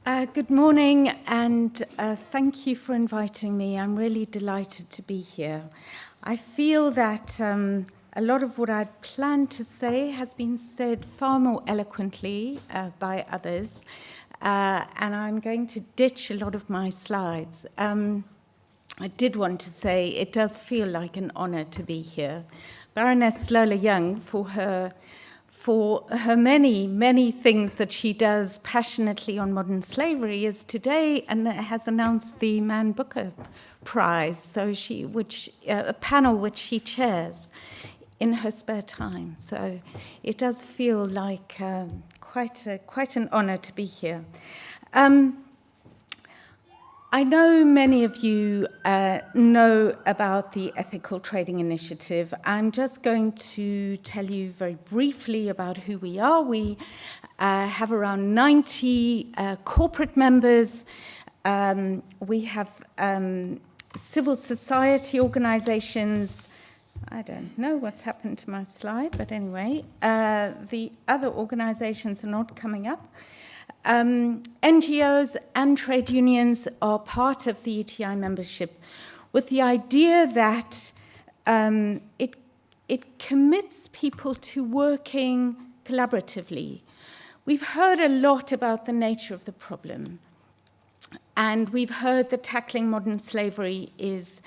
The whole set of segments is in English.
Good morning, and thank you for inviting me. I'm really delighted to be here. I feel that a lot of what I'd planned to say has been said far more eloquently by others, and I'm going to ditch a lot of my slides. I did want to say it does feel like an honor to be here. Baroness Lola Young, for her many, many things that she does passionately on modern slavery, is today and has announced the Man Booker Prize, so a panel which she chairs in her spare time. So it does feel like quite an honor to be here. I know many of you know about the Ethical Trading Initiative. I'm just going to tell you very briefly about who we are. We have around 90 corporate members. We have civil society organizations. I don't know what's happened to my slide, but anyway, the other organizations are not coming up. NGOs and trade unions are part of the ETI membership with the idea that it commits people to working collaboratively. We've heard a lot about the nature of the problem, and we've heard that tackling modern slavery is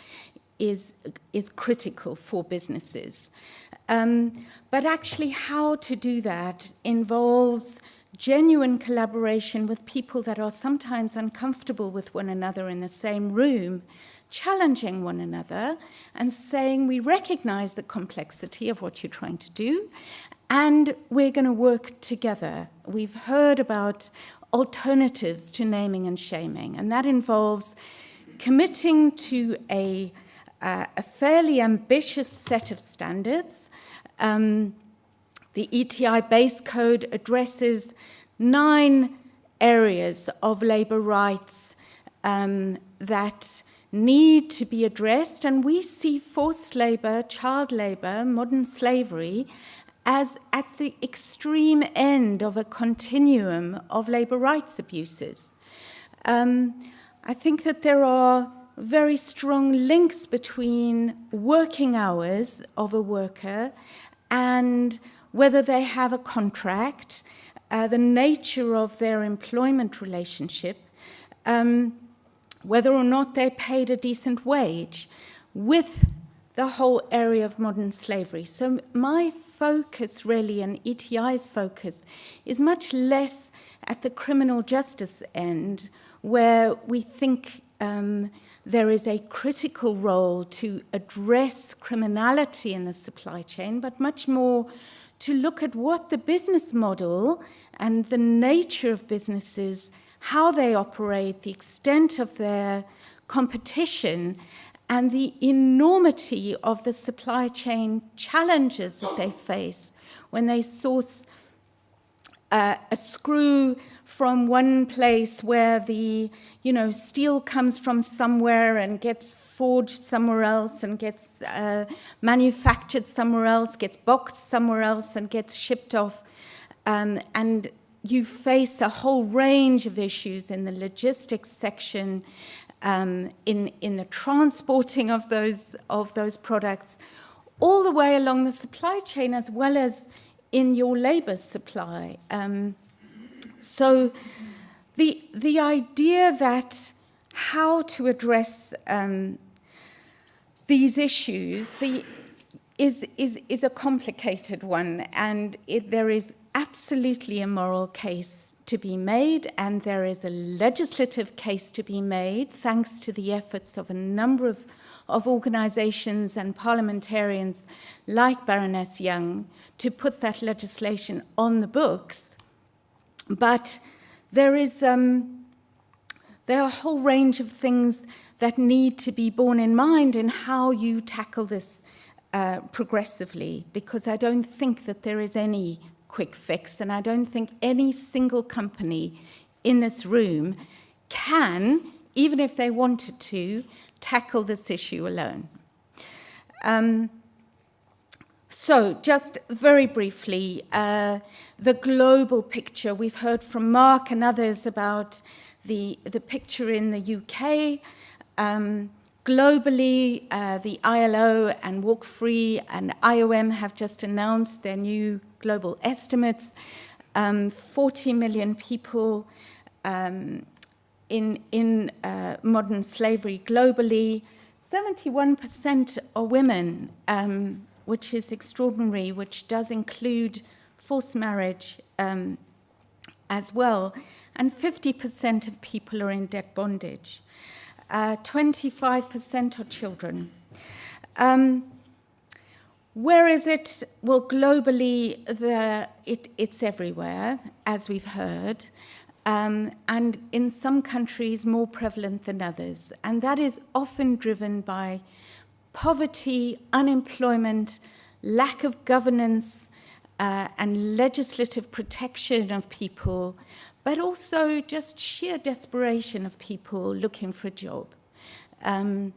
critical for businesses. But actually how to do that involves genuine collaboration with people that are sometimes uncomfortable with one another in the same room, challenging one another and saying, we recognize the complexity of what you're trying to do, and we're going to work together. We've heard about alternatives to naming and shaming, and that involves committing to a fairly ambitious set of standards. The ETI base code addresses 9 areas of labor rights that need to be addressed, and we see forced labor, child labor, modern slavery as at the extreme end of a continuum of labor rights abuses. I think that there are very strong links between working hours of a worker and whether they have a contract, the nature of their employment relationship, whether or not they're paid a decent wage, with the whole area of modern slavery. So my focus really, and ETI's focus, is much less at the criminal justice end, where we think there is a critical role to address criminality in the supply chain, but much more to look at what the business model and the nature of businesses, how they operate, the extent of their competition, and the enormity of the supply chain challenges that they face when they source a screw from one place where the steel comes from somewhere and gets forged somewhere else and gets manufactured somewhere else, gets boxed somewhere else and gets shipped off. And you face a whole range of issues in the logistics section, in the transporting of those products, all the way along the supply chain, as well as in your labor supply. So the idea that how to address these issues is a complicated one, and there is absolutely a moral case to be made, and there is a legislative case to be made, thanks to the efforts of a number of organizations and parliamentarians like Baroness Young to put that legislation on the books. But there are a whole range of things that need to be borne in mind in how you tackle this progressively, because I don't think that there is any quick fix, and I don't think any single company in this room can, even if they wanted to, tackle this issue alone. So just very briefly, the global picture. We've heard from Mark and others about the picture in the UK. Globally, the ILO and Walk Free and IOM have just announced their new global estimates. 40 million people in modern slavery globally. 71% are women, which is extraordinary, which does include forced marriage as well. And 50% of people are in debt bondage. 25% are children. Where is it? Well, globally, it's everywhere, as we've heard, and in some countries more prevalent than others. And that is often driven by poverty, unemployment, lack of governance, and legislative protection of people, but also just sheer desperation of people looking for a job. And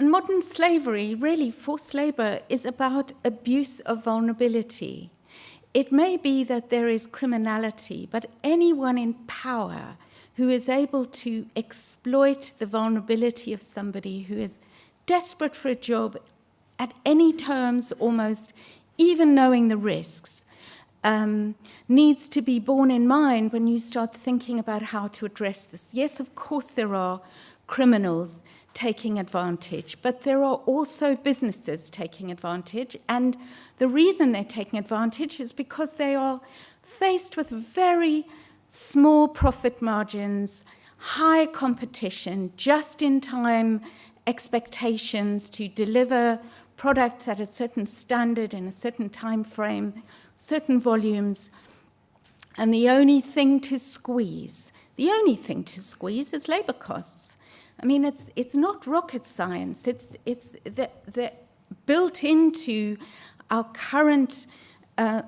modern slavery, really forced labor, is about abuse of vulnerability. It may be that there is criminality, but anyone in power who is able to exploit the vulnerability of somebody who is desperate for a job at any terms almost, even knowing the risks, needs to be borne in mind when you start thinking about how to address this. Yes, of course there are criminals taking advantage, but there are also businesses taking advantage, and the reason they're taking advantage is because they are faced with very small profit margins, high competition, just-in-time expectations to deliver products at a certain standard in a certain time frame, certain volumes, and the only thing to squeeze is labor costs. I mean, it's not rocket science. It's the built into our current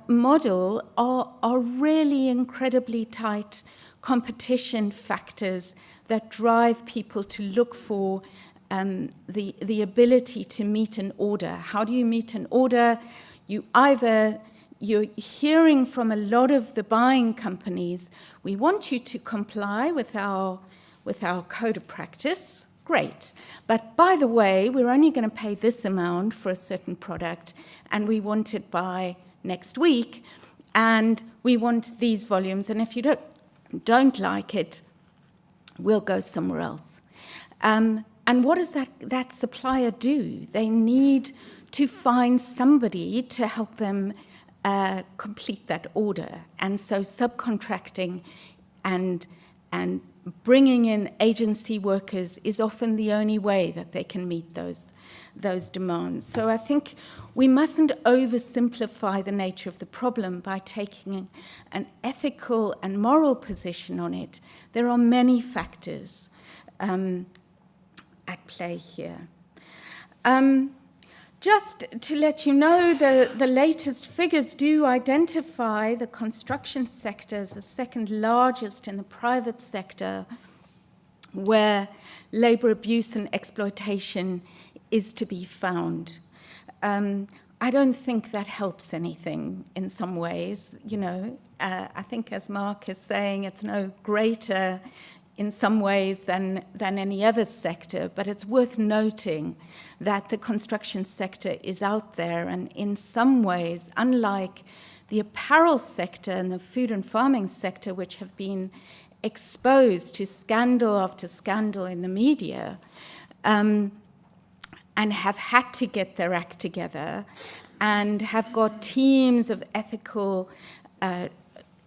model are really incredibly tight competition factors that drive people to look for the ability to meet an order. How do you meet an order? You're hearing from a lot of the buying companies, we want you to comply with our code of practice. Great. But by the way, we're only going to pay this amount for a certain product, and we want it by next week, and we want these volumes, and if you don't like it, we'll go somewhere else. And what does that supplier do? They need to find somebody to help them complete that order. And so subcontracting and bringing in agency workers is often the only way that they can meet those demands. So I think we mustn't oversimplify the nature of the problem by taking an ethical and moral position on it. There are many factors at play here. Just to let you know, the latest figures do identify the construction sector as the second largest in the private sector where labor abuse and exploitation is to be found. I don't think that helps anything in some ways. I think, as Mark is saying, it's no greater in some ways than any other sector, but it's worth noting that the construction sector is out there, and in some ways, unlike the apparel sector and the food and farming sector, which have been exposed to scandal after scandal in the media, and have had to get their act together, and have got teams of ethical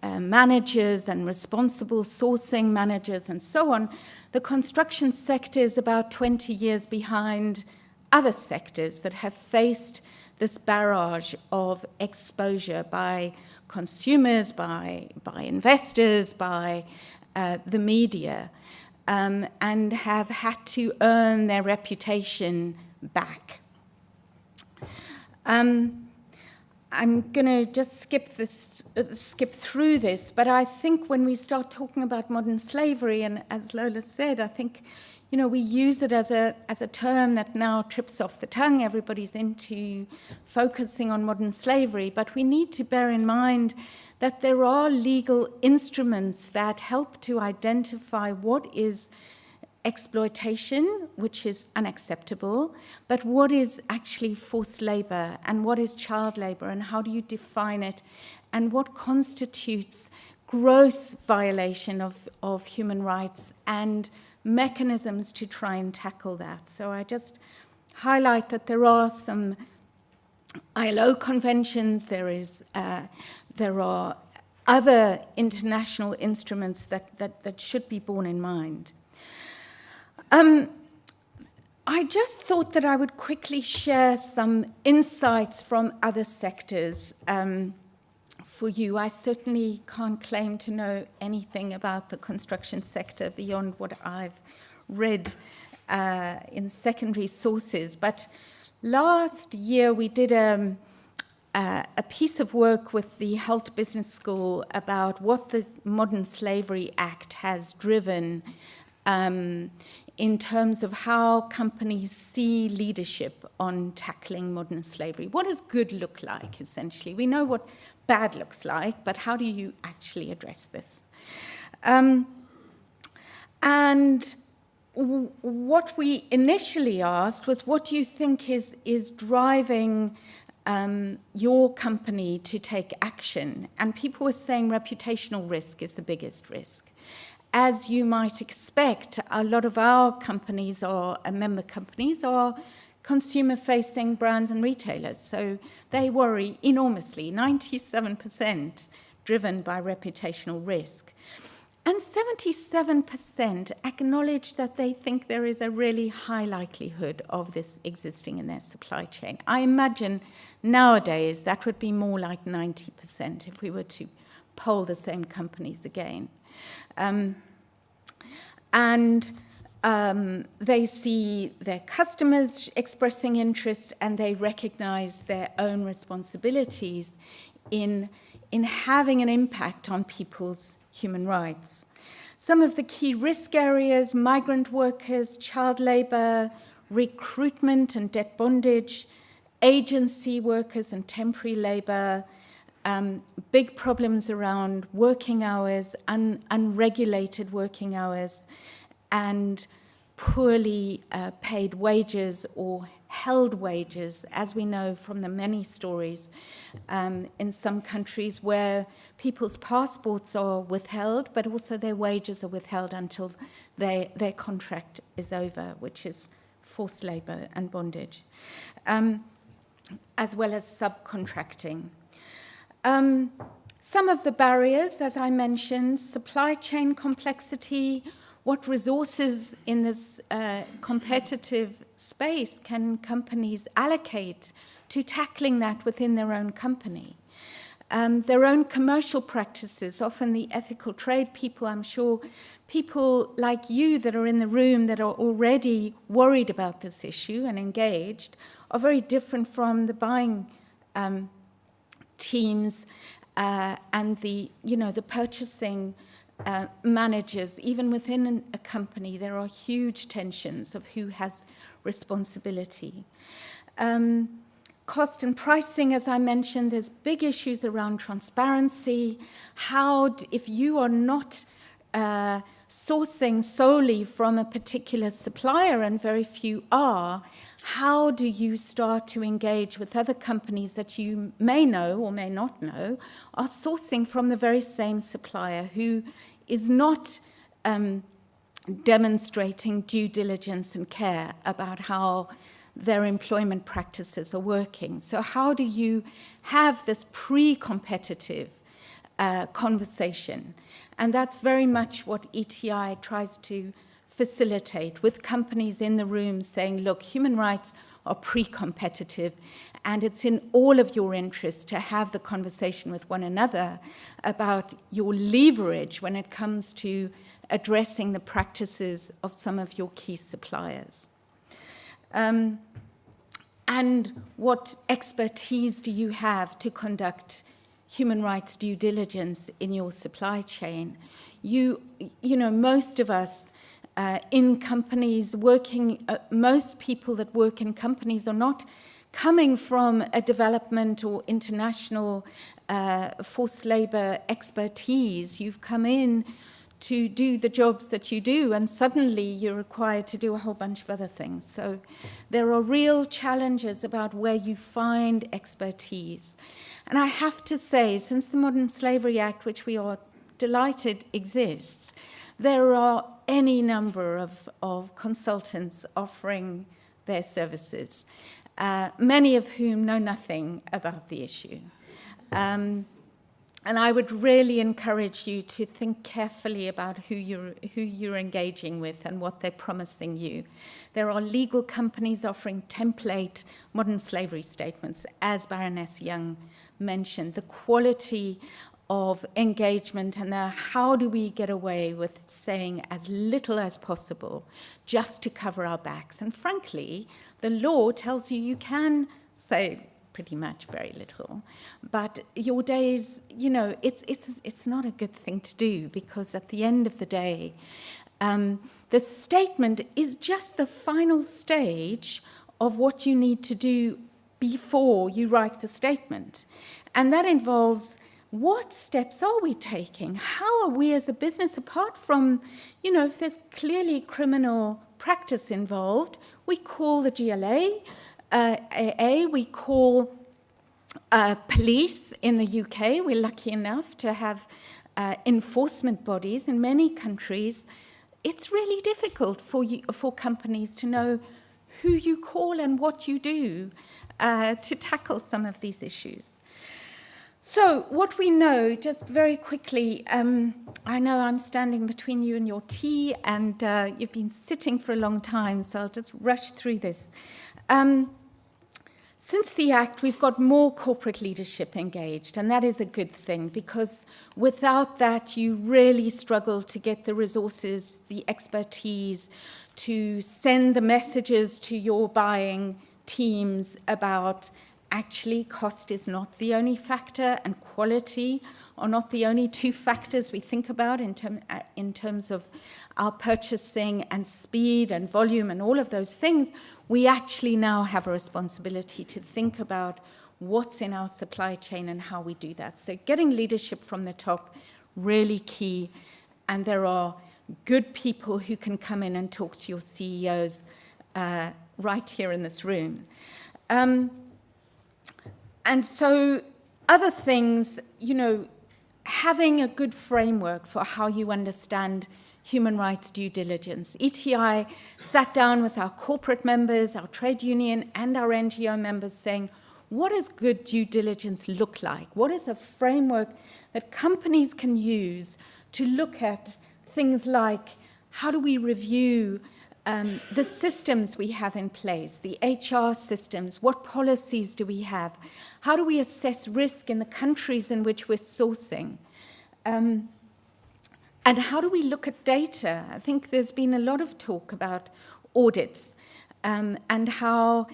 managers and responsible sourcing managers and so on, the construction sector is about 20 years behind other sectors that have faced this barrage of exposure by consumers, by investors, by the media, and have had to earn their reputation back. I'm going to just skip through this, but I think when we start talking about modern slavery, and as Lola said, I think we use it as a term that now trips off the tongue. Everybody's into focusing on modern slavery, but we need to bear in mind that there are legal instruments that help to identify what is exploitation, which is unacceptable, but what is actually forced labor and what is child labor and how do you define it and what constitutes gross violation of human rights and mechanisms to try and tackle that. So I just highlight that there are some ILO conventions, there are other international instruments that should be borne in mind. I just thought that I would quickly share some insights from other sectors for you. I certainly can't claim to know anything about the construction sector beyond what I've read in secondary sources. But last year we did a piece of work with the Holt Business School about what the Modern Slavery Act has driven in terms of how companies see leadership on tackling modern slavery. What does good look like, essentially? We know what bad looks like, but how do you actually address this? And what we initially asked was, what do you think is driving your company to take action? And people were saying reputational risk is the biggest risk. As you might expect, a lot of our companies or member companies are consumer-facing brands and retailers, so they worry enormously, 97% driven by reputational risk. And 77% acknowledge that they think there is a really high likelihood of this existing in their supply chain. I imagine nowadays that would be more like 90% if we were to poll the same companies again. They see their customers expressing interest and they recognize their own responsibilities in having an impact on people's human rights. Some of the key risk areas: migrant workers, child labor, recruitment and debt bondage, agency workers and temporary labor, big problems around working hours, unregulated working hours, and poorly paid wages or held wages, as we know from the many stories in some countries where people's passports are withheld, but also their wages are withheld until their contract is over, which is forced labor and bondage, as well as subcontracting. Some of the barriers, as I mentioned: supply chain complexity. What resources in this competitive space can companies allocate to tackling that within their own company? Their own commercial practices, often the ethical trade people. I'm sure people like you that are in the room that are already worried about this issue and engaged are very different from the buying teams and the purchasing managers. Even within a company, there are huge tensions of who has responsibility. Cost and pricing, as I mentioned, there's big issues around transparency. If you are not sourcing solely from a particular supplier, and very few are, how do you start to engage with other companies that you may know or may not know are sourcing from the very same supplier who is not demonstrating due diligence and care about how their employment practices are working? So how do you have this pre-competitive conversation? And that's very much what ETI tries to facilitate, with companies in the room saying, look, human rights are pre-competitive, and it's in all of your interest to have the conversation with one another about your leverage when it comes to addressing the practices of some of your key suppliers. And what expertise do you have to conduct human rights due diligence in your supply chain? Most of us in companies working, most people that work in companies are not coming from a development or international forced labor expertise. You've come in to do the jobs that you do, and suddenly you're required to do a whole bunch of other things. So there are real challenges about where you find expertise. And I have to say, since the Modern Slavery Act, which we are delighted exists, there are any number of consultants offering their services, many of whom know nothing about the issue. And I would really encourage you to think carefully about who you're engaging with and what they're promising you. There are legal companies offering template modern slavery statements, as Baroness Young mentioned. The quality of engagement and how do we get away with saying as little as possible just to cover our backs. And frankly, the law tells you can say pretty much very little, but your days, it's not a good thing to do, because at the end of the day, the statement is just the final stage of what you need to do before you write the statement. And that involves, what steps are we taking? How are we as a business, apart from, if there's clearly criminal practice involved, we call the GLA, we call police in the UK. We're lucky enough to have enforcement bodies in many countries. It's really difficult for companies to know who you call and what you do to tackle some of these issues. So what we know, just very quickly, I know I'm standing between you and your tea, and you've been sitting for a long time, so I'll just rush through this. Since the Act, we've got more corporate leadership engaged, and that is a good thing, because without that, you really struggle to get the resources, the expertise, to send the messages to your buying teams about actually cost is not the only factor, and quality are not the only two factors we think about in terms of our purchasing, and speed and volume and all of those things. We actually now have a responsibility to think about what's in our supply chain and how we do that. So getting leadership from the top, really key. And there are good people who can come in and talk to your CEOs right here in this room. And so other things, having a good framework for how you understand human rights due diligence. ETI sat down with our corporate members, our trade union, and our NGO members saying, what does good due diligence look like? What is a framework that companies can use to look at things like, how do we review the systems we have in place, the HR systems? What policies do we have? How do we assess risk in the countries in which we're sourcing? And how do we look at data? I think there's been a lot of talk about audits and how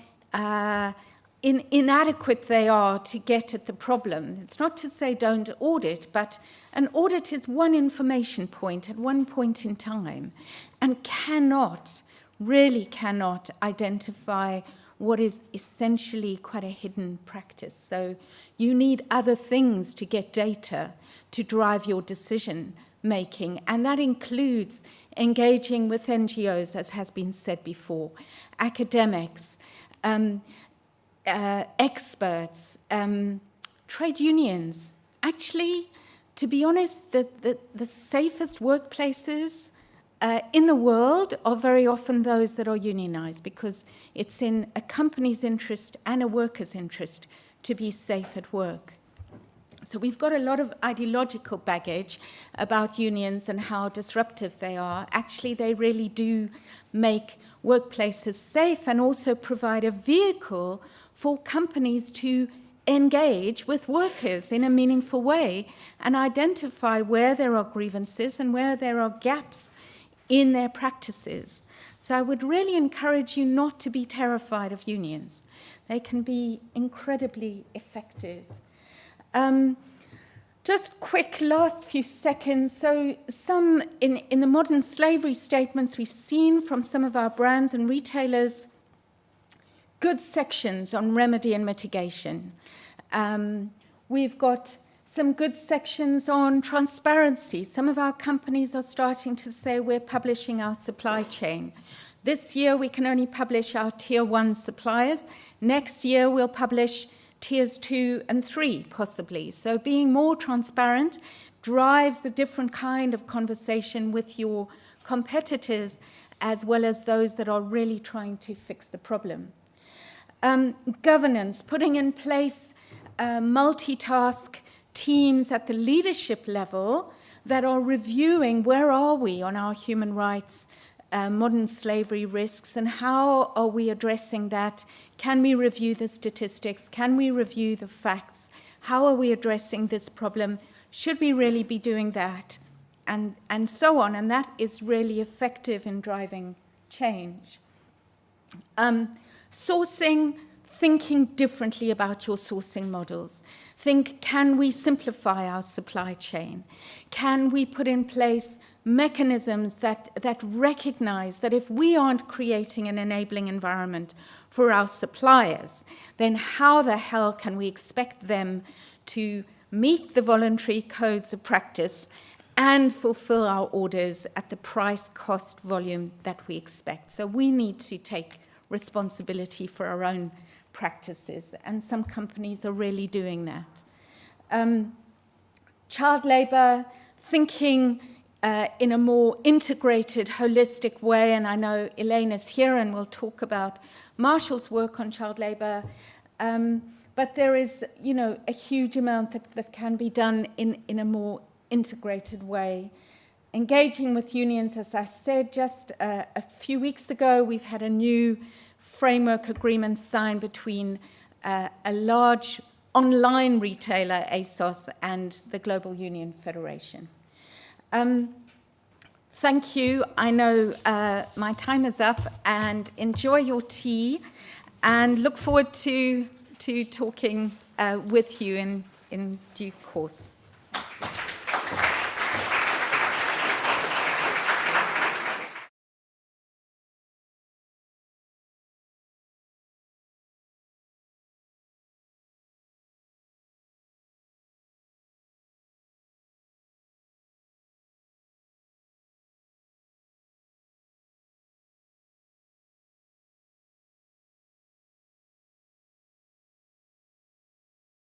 inadequate they are to get at the problem. It's not to say don't audit, but an audit is one information point at one point in time, and really cannot identify what is essentially quite a hidden practice. So you need other things to get data to drive your decision making, and that includes engaging with NGOs, as has been said before, academics, experts, trade unions. Actually, to be honest, the safest workplaces in the world are very often those that are unionized, because it's in a company's interest and a worker's interest to be safe at work. So we've got a lot of ideological baggage about unions and how disruptive they are. Actually, they really do make workplaces safe and also provide a vehicle for companies to engage with workers in a meaningful way and identify where there are grievances and where there are gaps in their practices. So I would really encourage you not to be terrified of unions. They can be incredibly effective. Just quick last few seconds. So some in the modern slavery statements we've seen from some of our brands and retailers, good sections on remedy and mitigation. We've got some good sections on transparency. Some of our companies are starting to say we're publishing our supply chain. This year we can only publish our tier 1 suppliers. Next year we'll publish tiers 2 and 3 possibly. So being more transparent drives a different kind of conversation with your competitors as well as those that are really trying to fix the problem. Governance, putting in place multitask teams at the leadership level that are reviewing where are we on our human rights, modern slavery risks, and how are we addressing that? Can we review the statistics? Can we review the facts? How are we addressing this problem? Should we really be doing that? And so on. And that is really effective in driving change. Sourcing, thinking differently about your sourcing models. Think, can we simplify our supply chain? Can we put in place mechanisms that recognize that if we aren't creating an enabling environment for our suppliers, then how the hell can we expect them to meet the voluntary codes of practice and fulfill our orders at the price, cost, volume that we expect? So we need to take responsibility for our own practices, and some companies are really doing that. Child labor, thinking in a more integrated, holistic way, and I know Elaine is here and will talk about Marshall's work on child labor, but there is, a huge amount that can be done in a more integrated way. Engaging with unions, as I said, just a few weeks ago, we've had a new framework agreement signed between a large online retailer, ASOS, and the Global Union Federation. Thank you. I know my time is up, and enjoy your tea, and look forward to talking with you in due course.